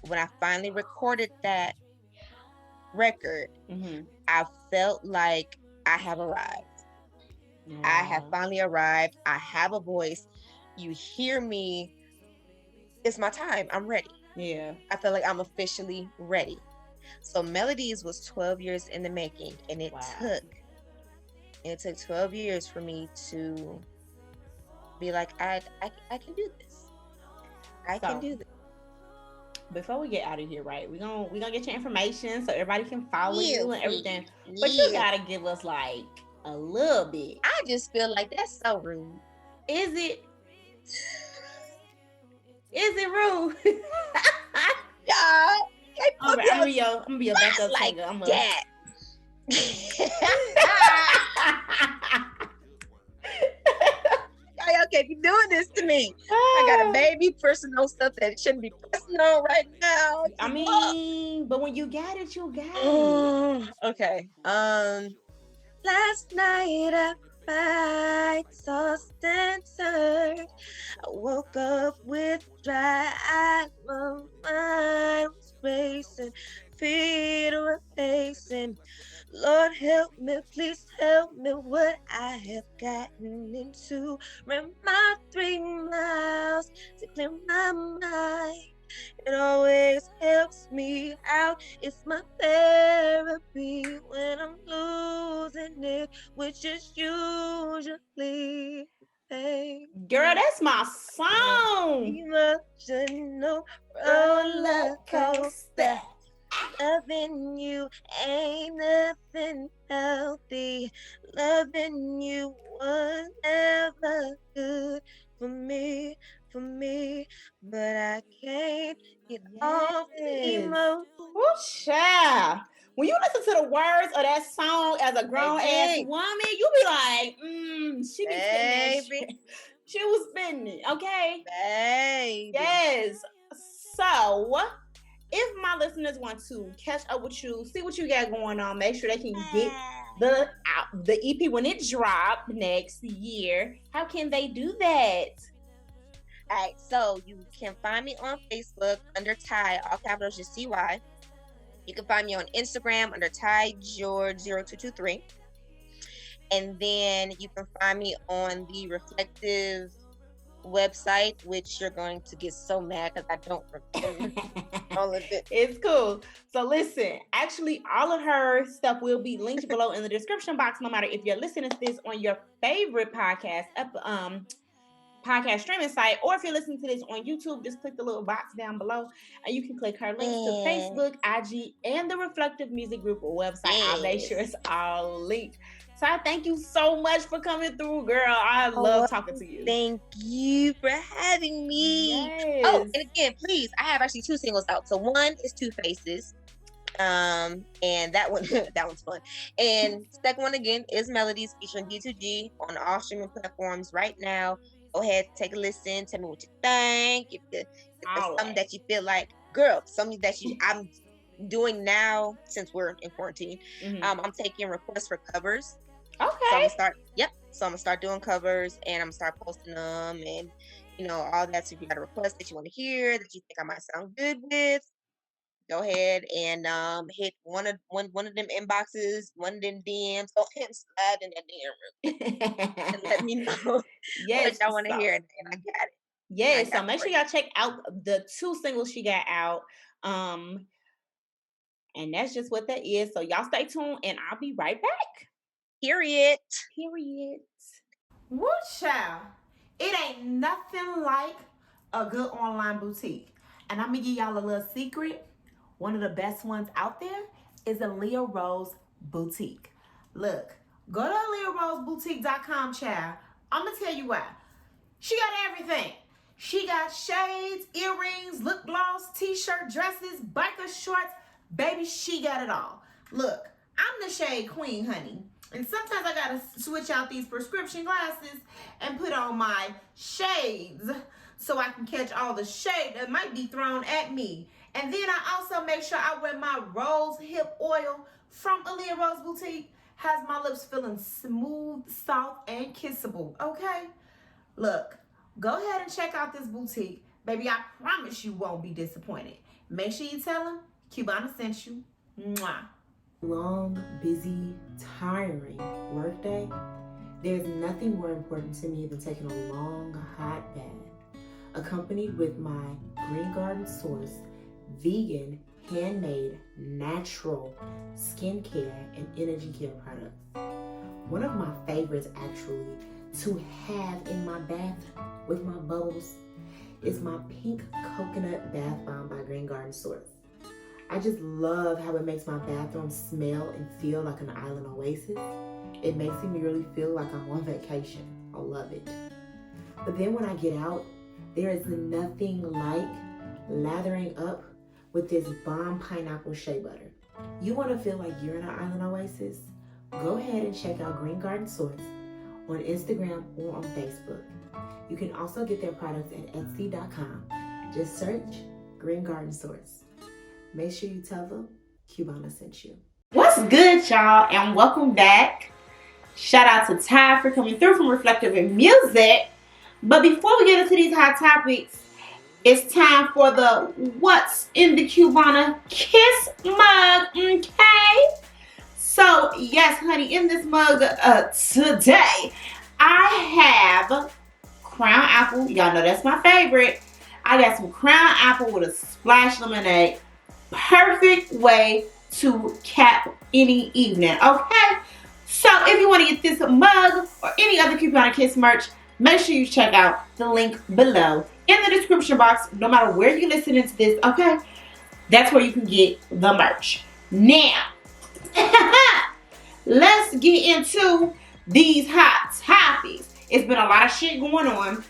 S2: when I finally recorded that record, I felt like I have arrived. I have finally arrived. I have a voice. You hear me. It's my time. I'm ready.
S1: Yeah.
S2: I feel like I'm officially ready. So Melodies was 12 years in the making, and it took 12 years for me to be like, I can do this. I can do this.
S1: before we get out of here, right? We're gonna get your information so everybody can follow
S2: Yeah,
S1: you and everything.
S2: please.
S1: But you
S2: Yeah.
S1: gotta give us like a little bit.
S2: I just feel like that's so rude.
S1: Is it? Is it rude?
S2: Yeah.
S1: I'm gonna be your backup
S2: like
S1: singer.
S2: that. Y'all can't be doing this to me. I got a baby pressing on stuff that shouldn't be pressing on right now.
S1: I mean, but when you got it, you got it.
S2: Okay. Last night I cried, tossed and turned. I woke up with dry eyes, my mind was racing, feet were pacing. Lord help me, please help me, what I have gotten into. Ran my 3 miles to clear my mind. It always helps me out. It's my therapy when I'm losing it, which is usually pain.
S1: Girl, that's my song.
S2: Emotional roller coaster. Loving you ain't nothing healthy. Loving you was never good for me, but I can't get off the emotion.
S1: Oh, child. When you listen to the words of that song as a grown ass woman, you be like, she be spinning. She was spinning, okay?
S2: Baby.
S1: Yes. So, if my listeners want to catch up with you, see what you got going on, make sure they can get the EP when it drops next year, how can they do that?
S2: All right, so you can find me on Facebook under Ty, all capitals, just CY. You can find me on Instagram under Ty George 0223. And then you can find me on the Reflective website, which you're going to get so mad because I don't remember all of it.
S1: It's cool. So listen, actually all of her stuff will be linked below in the description box, no matter if you're listening to this on your favorite podcast streaming site, or if you're listening to this on YouTube, just click the little box down below and you can click her links to Facebook, IG, and the Reflective Music Group website. I'll make sure it's all linked. So I thank you so much for coming through, girl. I love talking to you.
S2: Thank you for having me.
S1: Yes.
S2: Oh, and again, please, I have actually 2 singles out. So one is Two Faces. And that one's fun. And second one again is Melodies featuring D2G on all streaming platforms right now. Go ahead, take a listen. Tell me what you think. If there's something that you feel like, girl, something that I'm doing now since we're in quarantine. I'm taking requests for covers.
S1: Okay.
S2: So I'm gonna start doing covers, and I'm gonna start posting them, and all that. So if you got a request that you want to hear, that you think I might sound good with, go ahead and hit one of them inboxes, one of them DMs. Go ahead and slide in that DM and let me know what y'all want to hear, and I got it.
S1: Yes, so make sure y'all check out the 2 singles she got out. And that's just what that is. So y'all stay tuned, and I'll be right back.
S2: Period.
S1: Woo, child. It ain't nothing like a good online boutique. And I'm going to give y'all a little secret. One of the best ones out there is Aaliyah Rose Boutique. Look, go to AleahRoseBoutique.com, child. I'm going to tell you why. She got everything. She got shades, earrings, lip gloss, t-shirt, dresses, biker shorts. Baby, she got it all. Look, I'm the shade queen, honey. And sometimes I gotta switch out these prescription glasses and put on my shades so I can catch all the shade that might be thrown at me. And then I also make sure I wear my rose hip oil from Aaliyah Rose Boutique. Has my lips feeling smooth, soft, and kissable, okay? Look, go ahead and check out this boutique. Baby, I promise you won't be disappointed. Make sure you tell them Cubana sent you. Mwah.
S3: Long, busy, tiring workday, there's nothing more important to me than taking a long, hot bath, accompanied with my Green Garden Source, vegan, handmade, natural skincare and energy care products. One of my favorites actually to have in my bath with my bubbles is my pink coconut bath bomb by Green Garden Source. I just love how it makes my bathroom smell and feel like an island oasis. It makes me really feel like I'm on vacation. I love it. But then when I get out, there is nothing like lathering up with this bomb pineapple shea butter. You want to feel like you're in an island oasis? Go ahead and check out Green Garden Source on Instagram or on Facebook. You can also get their products at Etsy.com. Just search Green Garden Source. Make sure you tell them Cubana sent you.
S1: What's good, y'all, and welcome back. Shout out to Ty for coming through from Reflective in Music. But before we get into these hot topics, it's time for the What's in the Cubana Kiss mug, okay? So, yes, honey, in this mug today, I have Crown Apple. Y'all know that's my favorite. I got some Crown Apple with a splash lemonade. Perfect way to cap any evening, okay? So if you want to get this mug or any other Cubana Kiss merch, make sure you check out the link below in the description box, no matter where you're listening to this, okay? That's where you can get the merch. Now, let's get into these hot topics. It's been a lot of shit going on.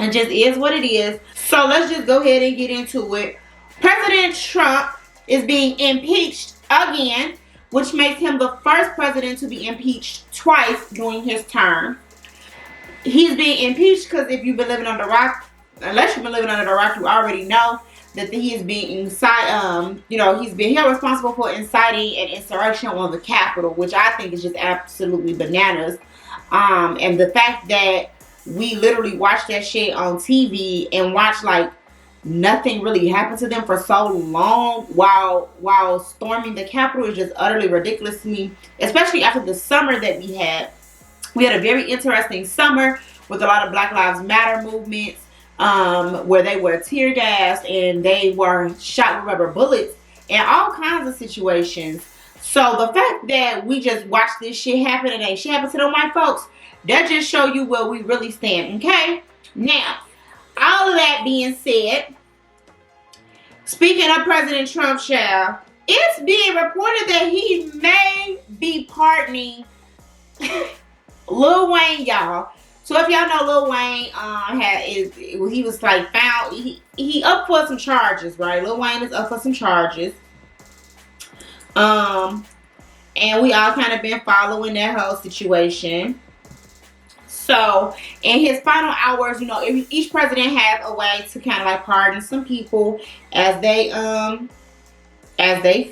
S1: It just is what it is. So let's just go ahead and get into it. President Trump is being impeached again, which makes him the first president to be impeached twice during his term. He's being impeached because if you've been living under a rock, unless you've been living under a rock, you already know that he is being he's been held responsible for inciting an insurrection on the Capitol, which I think is just absolutely bananas. And the fact that we literally watched that shit on TV and watched like nothing really happened to them for so long while storming the Capitol is just utterly ridiculous to me, especially after the summer that we had. We had a very interesting summer with a lot of Black Lives Matter movements, where they were tear gassed and they were shot with rubber bullets and all kinds of situations. So the fact that we just watched this shit happen and ain't shit happen to them white folks, that just show you where we really stand, okay? Now, all of that being said, speaking of President Trump, child, it's being reported that he may be pardoning Lil Wayne, y'all. So if y'all know Lil Wayne, he was like found, he up for some charges, right? Lil Wayne is up for some charges. And we all kind of been following that whole situation. So in his final hours, you know, each president has a way to kind of like pardon some people as they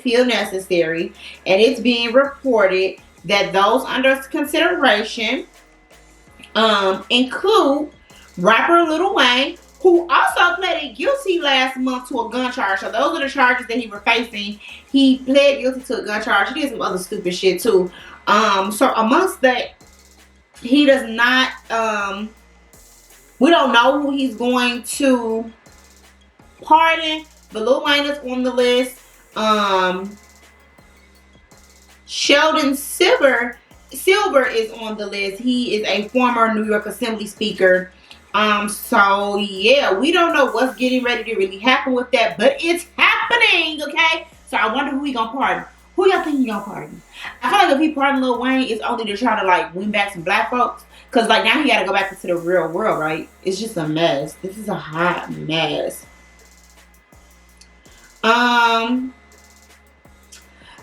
S1: feel necessary. And it's being reported that those under consideration include rapper Lil Wayne, who also pleaded guilty last month to a gun charge. So those are the charges that he was facing. He pled guilty to a gun charge. He did some other stupid shit too. So amongst that, he does not, we don't know who he's going to pardon, but Lil Wayne is on the list. Sheldon Silver is on the list. He is a former New York Assembly Speaker. So yeah, we don't know what's getting ready to really happen with that, but it's happening, okay? So I wonder who he gonna pardon. Who y'all think he gonna pardon? I feel like if he pardon Lil Wayne, it's only to try to like win back some black folks. Cause like now he gotta go back into the real world, right? It's just a mess. This is a hot mess.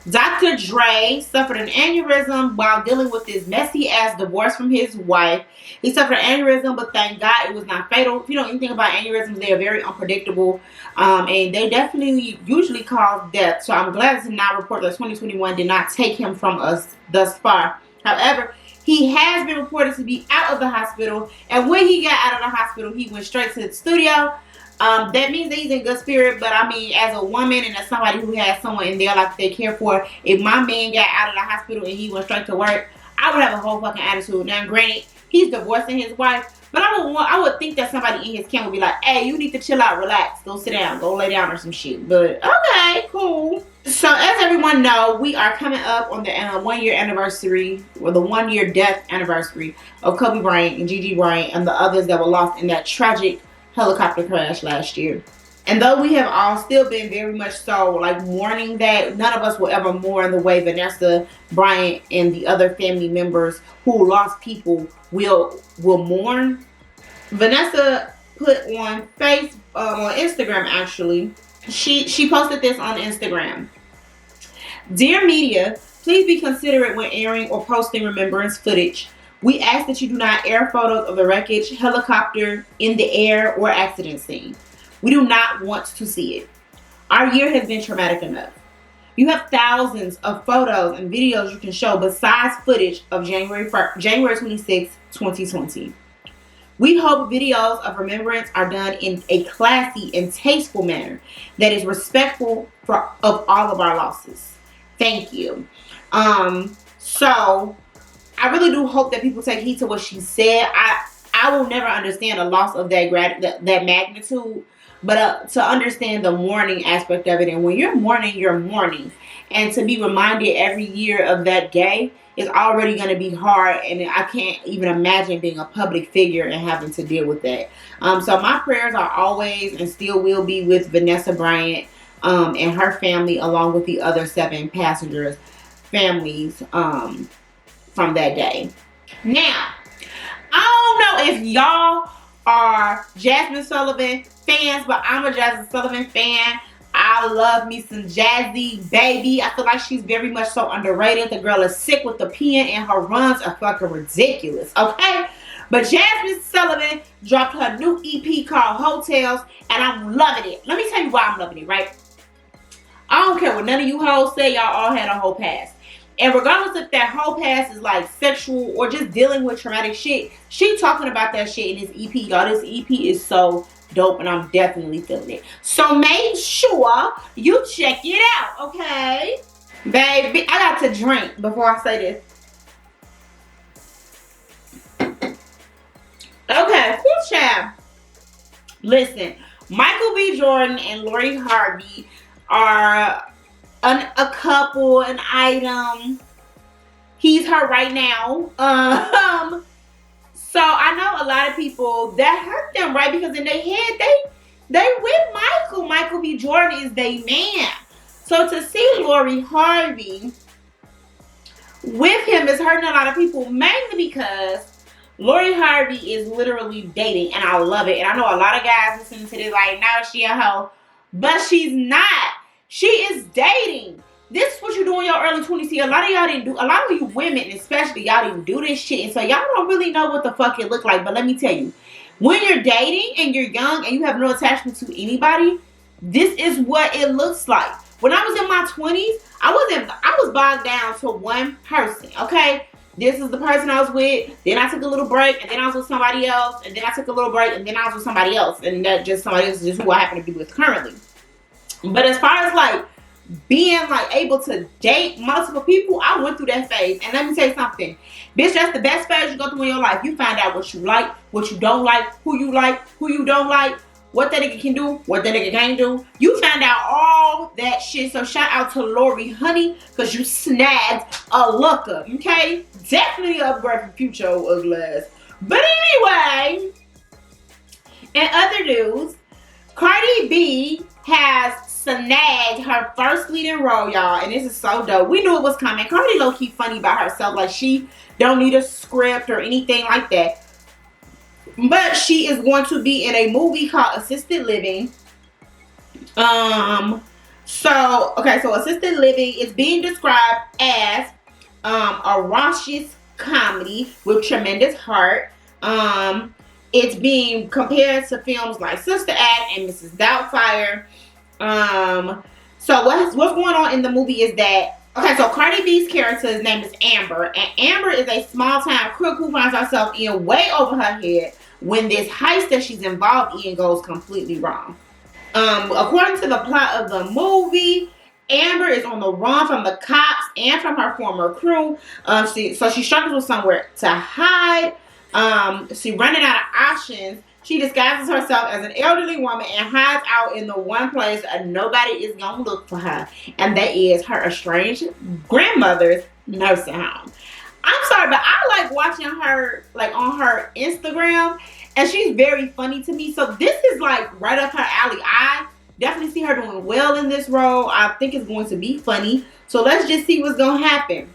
S1: Dr. Dre suffered an aneurysm while dealing with this messy ass divorce from his wife. He suffered an aneurysm, but thank God it was not fatal. If you know anything about aneurysms, they are very unpredictable. And they definitely usually cause death. So I'm glad to now report that 2021 did not take him from us thus far. However, he has been reported to be out of the hospital. And when he got out of the hospital, he went straight to the studio. That means that he's in good spirit, but I mean, as a woman and as somebody who has someone in their life they care for, if my man got out of the hospital and he went straight to work, I would have a whole fucking attitude. Now, granted, he's divorcing his wife, but I would think that somebody in his camp would be like, hey, you need to chill out, relax, go sit down, go lay down or some shit. But okay, cool. So as everyone know, we are coming up on the 1 year anniversary, or the 1 year death anniversary of Kobe Bryant and Gigi Bryant and the others that were lost in that tragic helicopter crash last year. And though we have all still been very much so like mourning that, none of us will ever mourn the way Vanessa Bryant and the other family members who lost people will mourn. Vanessa put on on Instagram actually. She posted this on Instagram. Dear media, please be considerate when airing or posting remembrance footage. We ask that you do not air photos of the wreckage, helicopter, in the air, or accident scene. We do not want to see it. Our year has been traumatic enough. You have thousands of photos and videos you can show besides footage of January 26, 2020. We hope videos of remembrance are done in a classy and tasteful manner that is respectful of all of our losses. Thank you. So I really do hope that people take heed to what she said. I will never understand a loss of that magnitude, but to understand the mourning aspect of it, and when you're mourning, and to be reminded every year of that day is already going to be hard, and I can't even imagine being a public figure and having to deal with that. So my prayers are always and still will be with Vanessa Bryant and her family, along with the other 7 passengers' families from that day. Now, I don't know if y'all are Jasmine Sullivan fans, but I'm a Jasmine Sullivan fan. I love me some Jazzy Baby. I feel like she's very much so underrated. The girl is sick with the pen and her runs are fucking ridiculous, okay? But Jasmine Sullivan dropped her new EP called Hotels, and I'm loving it. Let me tell you why I'm loving it, right? I don't care what none of you hoes say, y'all all had a whole past. And regardless if that whole past is like sexual or just dealing with traumatic shit, she talking about that shit in this EP. Y'all, this EP is so dope and I'm definitely feeling it. So make sure you check it out, okay? Baby, I got to drink before I say this. Okay, cool child. Listen, Michael B. Jordan and Lori Harvey are a couple, an item. He's her right now. So I know a lot of people that hurt them, right? Because in their head, they with Michael. Michael B. Jordan is their man. So to see Lori Harvey with him is hurting a lot of people, mainly because Lori Harvey is literally dating, and I love it. And I know a lot of guys listening to this like, no, she a hoe. But she's not. She is dating. This is what you do in your early 20s. See, a lot of y'all didn't do, a lot of you women especially, y'all didn't do this shit. And so y'all don't really know what the fuck it look like. But let me tell you, when you're dating and you're young and you have no attachment to anybody, this is what it looks like. When I was in my 20s, I was bogged down to one person, okay? This is the person I was with. Then I took a little break, and then I was with somebody else, and then I took a little break, and then I was with somebody else, and that just somebody else is just who I happen to be with currently. But as far as like being like able to date multiple people, I went through that phase. And let me tell you something, bitch, that's the best phase you go through in your life. You find out what you like, what you don't like, who you don't like, what that nigga can do, what that nigga can't do. You find out all that shit. So shout out to Lori, honey, because you snagged a looker, okay? Definitely upgrade from future ugly ass. But anyway, in other news, Cardi B has snagged her first leading role, y'all, and this is so dope. We knew it was coming. Cardi low-key funny by herself, like she don't need a script or anything like that. But she is going to be in a movie called Assisted Living. So Assisted Living is being described as a rauncous comedy with tremendous heart. It's being compared to films like Sister Act and Mrs. Doubtfire. So what's going on in the movie is that, okay, so Cardi B's character's name is Amber, and Amber is a small-time crook who finds herself in way over her head when this heist that she's involved in goes completely wrong. According to the plot of the movie, Amber is on the run from the cops and from her former crew. She struggles with somewhere to hide. She's running out of options. She disguises herself as an elderly woman and hides out in the one place that nobody is gonna look for her, and that is her estranged grandmother's nursing home. I'm sorry, but I like watching her like on her Instagram, and she's very funny to me. So this is like right up her alley. I definitely see her doing well in this role. I think it's going to be funny. So let's just see what's gonna happen.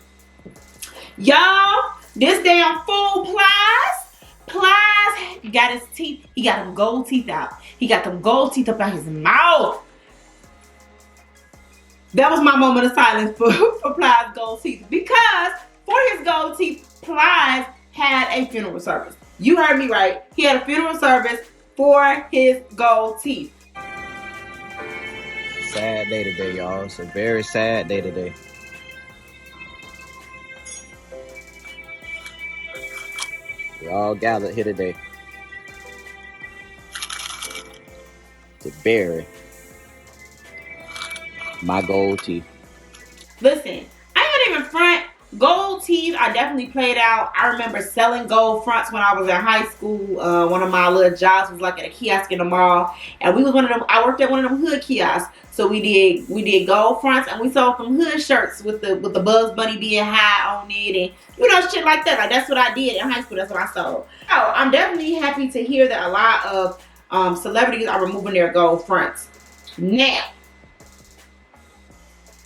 S1: Y'all, this damn fool Plies got his teeth. He got them gold teeth out. He got them gold teeth up out his mouth. That was my moment of silence for Plies' gold teeth, because for his gold teeth, Plies had a funeral service. You heard me right. He had a funeral service for his gold teeth.
S4: Sad day today, y'all. It's a very sad day today. We all gathered here today to bury my gold teeth.
S1: Listen, I ain't even front. Gold teeth, I definitely played out. I remember selling gold fronts when I was in high school. One of my little jobs was like at a kiosk in the mall, and we was one of them. I worked at one of them hood kiosks, so we did gold fronts, and we sold some hood shirts with the Bugs Bunny being high on it, and shit like that. Like that's what I did in high school. That's what I sold. So I'm definitely happy to hear that a lot of celebrities are removing their gold fronts. Now,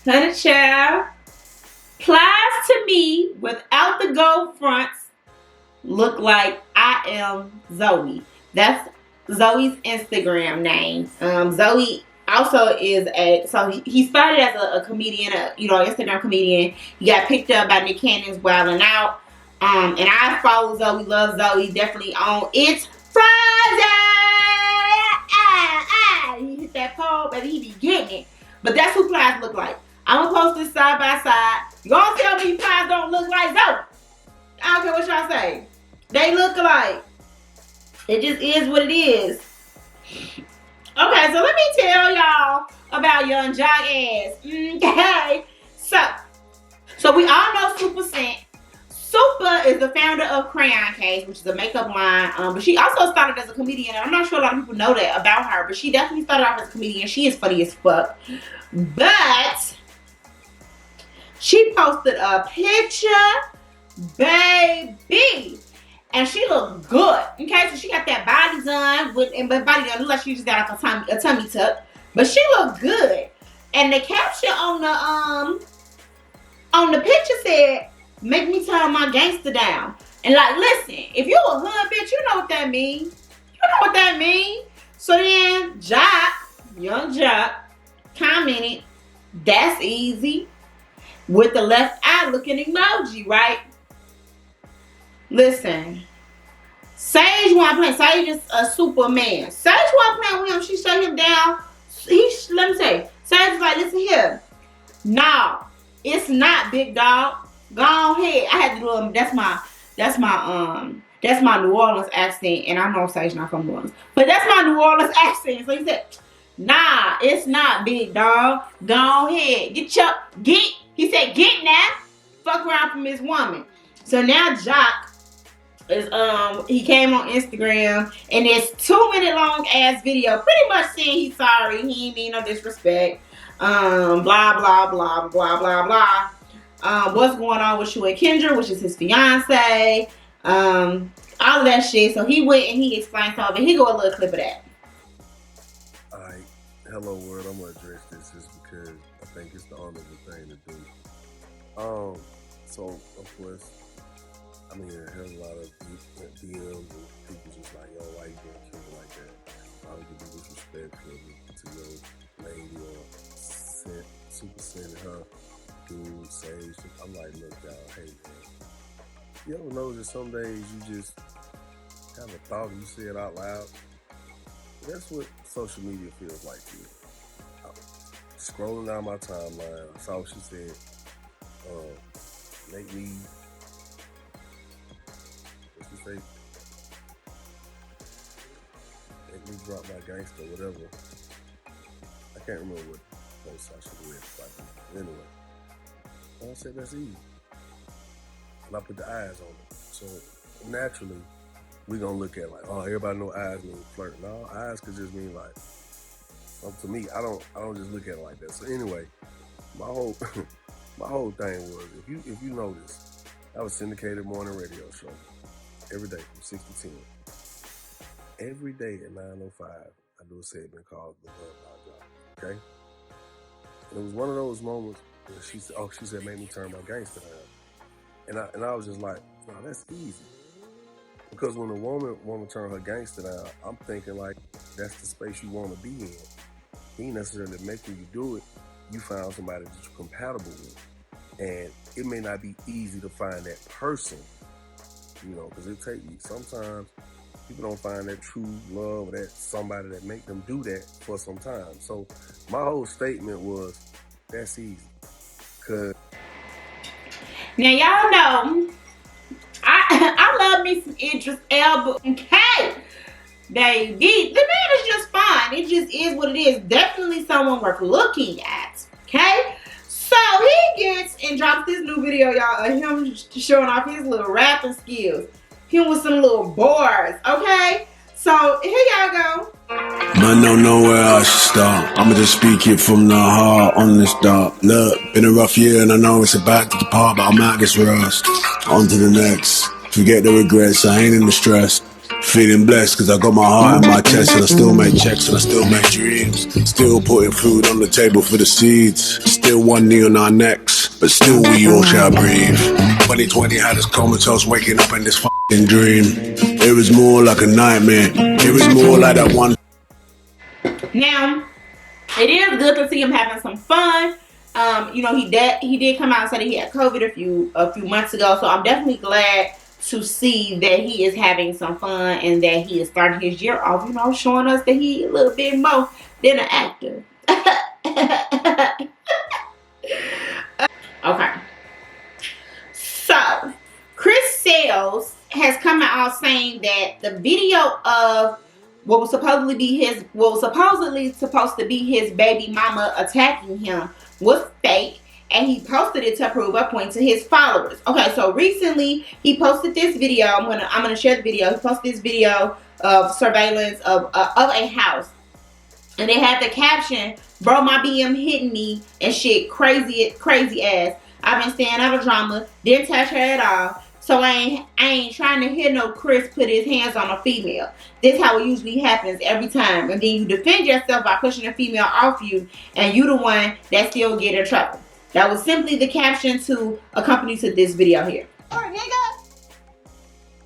S1: honey child, Plies to me without the gold fronts look like I am Zoe. That's Zoe's Instagram name. Zoe also is he started as a comedian, Instagram comedian. He got picked up by Nick Cannon's Wildin' Out. And I follow Zoe, love Zoe, definitely on It's Friday. He hit that pole, baby, he be getting it. But that's who Plies look like. I'm gonna post this side by side. Y'all tell me Plies don't look like Zoe. I don't care what y'all say. They look alike. It just is what it is. Okay, so let me tell y'all about Young Jock ass. Okay. So we all know Super Scent. Super is the founder of Crayon Case, which is a makeup line. But she also started as a comedian. And I'm not sure a lot of people know that about her, but she definitely started off as a comedian. She is funny as fuck. But she posted a picture, baby, and she looked good. Okay, so she got that body done, but body done look like she just got like a tummy tuck, but she looked good. And the caption on the picture said, "Make me turn my gangster down." And like, listen, if you a hood bitch, you know what that means. You know what that means. So then, Young Jock, commented, "That's easy," with the left eye looking emoji, right? Listen, Sage wasn't playing. Sage is a Superman. Sage wasn't playing with him. She shut him down. Let me say, Sage was like, "Listen here, no, it's not, big dog. Go ahead." I had to do them. That's my New Orleans accent, and I know Sage not from New Orleans, but that's my New Orleans accent. So he said, "Nah, it's not, big dog. Go ahead, get." He said, "Get now. Fuck around from this woman." So now Jock is he came on Instagram, and this 2-minute long ass video pretty much saying he's sorry, he ain't mean no disrespect. Blah blah blah blah blah blah. What's going on with you and Kendra, which is his fiance. All of that shit. So he went and he explained some of it. Here go a little clip of that.
S5: Alright, hello world, I'm gonna address this just because I think it's the honorable thing to do. So of course, I mean, I heard a lot of DMs and people just like, "Yo, why you doing something like that? Why would you be disrespectful to your lady or Super sending her dude, Sage?" I'm like, "Look, y'all, hey man, you ever know that some days you just have a thought and you say it out loud?" That's what social media feels like to me. Scrolling down my timeline, I saw what she said, make me, what's she say? Make me drop my gangster, whatever. I can't remember what post I should have read. Anyway, I said that's easy. And I put the eyes on it. So naturally, we're gonna look at like, oh, everybody know eyes mean flirt. No, eyes could just mean like, to me, I don't just look at it like that. So anyway, my whole my whole thing was, if you notice, I have a syndicated morning radio show every day from 6 to 10. Every day at 9:05, I do a segment called The Love Job. Okay? And it was one of those moments where she said, make me turn my gangster down. And I was just like, no, that's easy. Because when a woman want to turn her gangster down, I'm thinking like, that's the space you want to be in. He ain't necessarily making you do it. You found somebody that you're compatible with. And it may not be easy to find that person, you know, because it takes you. Sometimes people don't find that true love or that somebody that make them do that for some time. So my whole statement was, that's easy. Cause
S1: now y'all know, I love me some Idris Elba. Okay, baby, the man is just fine. It just is what it is. Definitely someone worth looking at. Okay, so he gets and drops this new video, y'all, of him showing off his little rapping skills. Him with some little bars. Okay, so here y'all go.
S6: Man, don't know where I should start. I'ma just speak it from the heart on this dark. Look, been a rough year and I know it's about to depart, but I'm out this rust. On to the next. Forget the regrets, I ain't in the stress. Feeling blessed cause I got my heart in my chest and I still make checks and I still make dreams. Still putting food on the table for the seeds. Still one knee on our necks, but still we all shall breathe. 2020 had us comatose, waking up in this fucking dream. It was more like a nightmare. It was more like that one.
S1: Now, it is good to see him having some fun. You know, he did come out and say that he had COVID a few months ago. So I'm definitely glad to see that he is having some fun and that he is starting his year off, you know, showing us that he a little bit more than an actor. Okay. So, Chris Sales has come out saying that the video of what was supposedly supposed to be his baby mama attacking him was fake, and he posted it to prove a point to his followers. Okay, so recently he posted this video. I'm gonna share the video. He posted this video of surveillance of a house, and they had the caption, "Bro, my BM hitting me and shit, crazy ass. I've been staying out of drama, didn't touch her at all. So I ain't trying to hear no Chris put his hands on a female. This how it usually happens every time. And then you defend yourself by pushing a female off you, and you the one that still get in trouble." That was simply the caption to accompany to this video here.
S7: Nigga,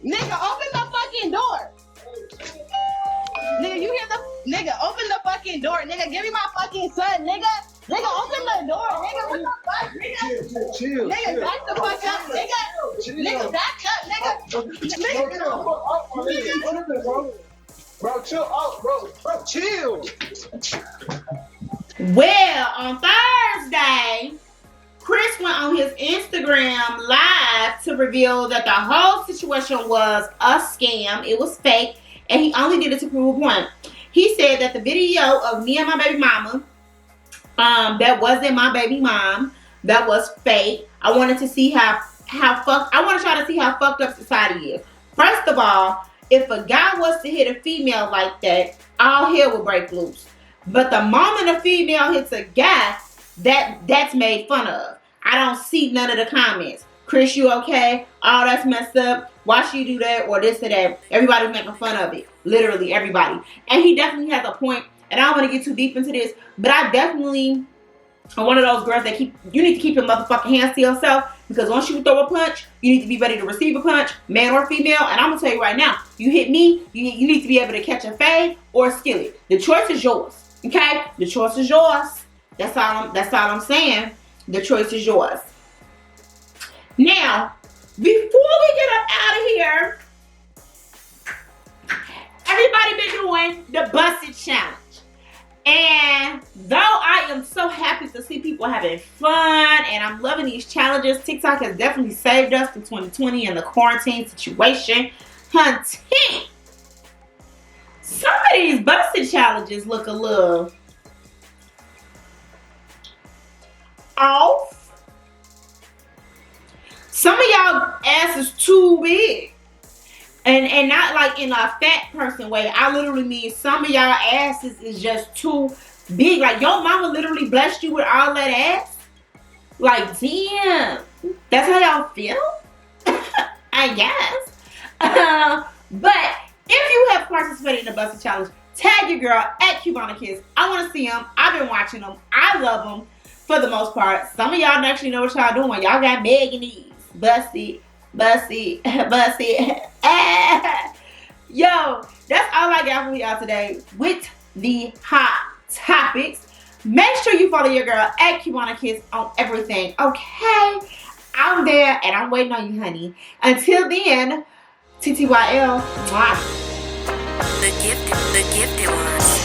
S7: open the fucking door. Nigga, you hear the nigga? Open the fucking door, nigga. Give me my fucking son, nigga. Nigga, open the door, nigga. What the fuck, nigga?
S5: chill.
S7: Nigga, back the fuck up, nigga. Nigga, back up, nigga.
S5: Bro, chill out, bro. Bro, chill.
S1: Well, on Thursday, Chris went on his Instagram live to reveal that the whole situation was a scam. It was fake, and he only did it to prove a point. He said that the video of me and my baby mama, that wasn't my baby mom, that was fake. I wanted to see I want to try to see how fucked up society is. First of all, if a guy was to hit a female like that, all hell would break loose. But the moment a female hits a guy, that's made fun of. I don't see none of the comments. Chris, you okay? Oh, that's messed up. Why should you do that? Or this or that. Everybody's making fun of it. Literally everybody. And he definitely has a point. And I don't want to get too deep into this, but I definitely am one of those girls that you need to keep your motherfucking hands to yourself, because once you throw a punch, you need to be ready to receive a punch, man or female. And I'm gonna tell you right now, you hit me, you need to be able to catch a fade or a skillet. The choice is yours. Okay? The choice is yours. That's all I'm saying. The choice is yours. Now, before we get up out of here, everybody been doing the Busted Challenge. And though I am so happy to see people having fun and I'm loving these challenges, TikTok has definitely saved us in 2020 and the quarantine situation. Hunting. Some of these Busted challenges look a little off. Some of y'all ass is too big. And not like in a fat person way. I literally mean some of y'all asses is just too big. Like your mama literally blessed you with all that ass. Like damn. That's how y'all feel? I guess. But if you have participated in the Busted Challenge, tag your girl at Cubana Kiss. I want to see them. I've been watching them. I love them for the most part. Some of y'all actually know what y'all doing. Y'all got Meg and these. Busted. Yo, that's all I got for y'all today with the hot topics. Make sure you follow your girl at Cubana Kiss on everything, okay? I'm there and I'm waiting on you, honey. Until then, TTYL. Mwah.
S8: The gifted ones.